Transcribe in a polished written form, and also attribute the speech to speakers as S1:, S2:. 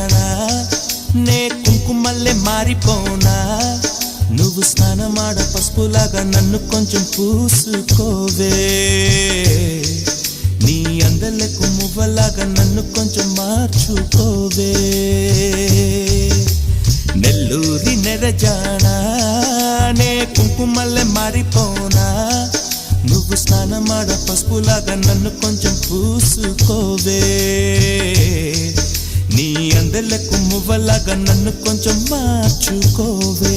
S1: జానా నే కుంకుమల్లే మారిపోనా నువ్వు స్నానమాడ పసుపులాగా నన్ను కొంచెం పూసుకోవే నీ అందలకు మువ్వలాగా నన్ను కొంచెం మార్చుకోవే నెల్లూరి నెరజానా నే కుంకుమల్లే మారిపోనా నువ్వు స్నానమాడ పసుపులాగా నన్ను కొంచెం పూసుకోవే నీ అందలకు మువ్వలాగా నన్ను కొంచెం మార్చుకోవే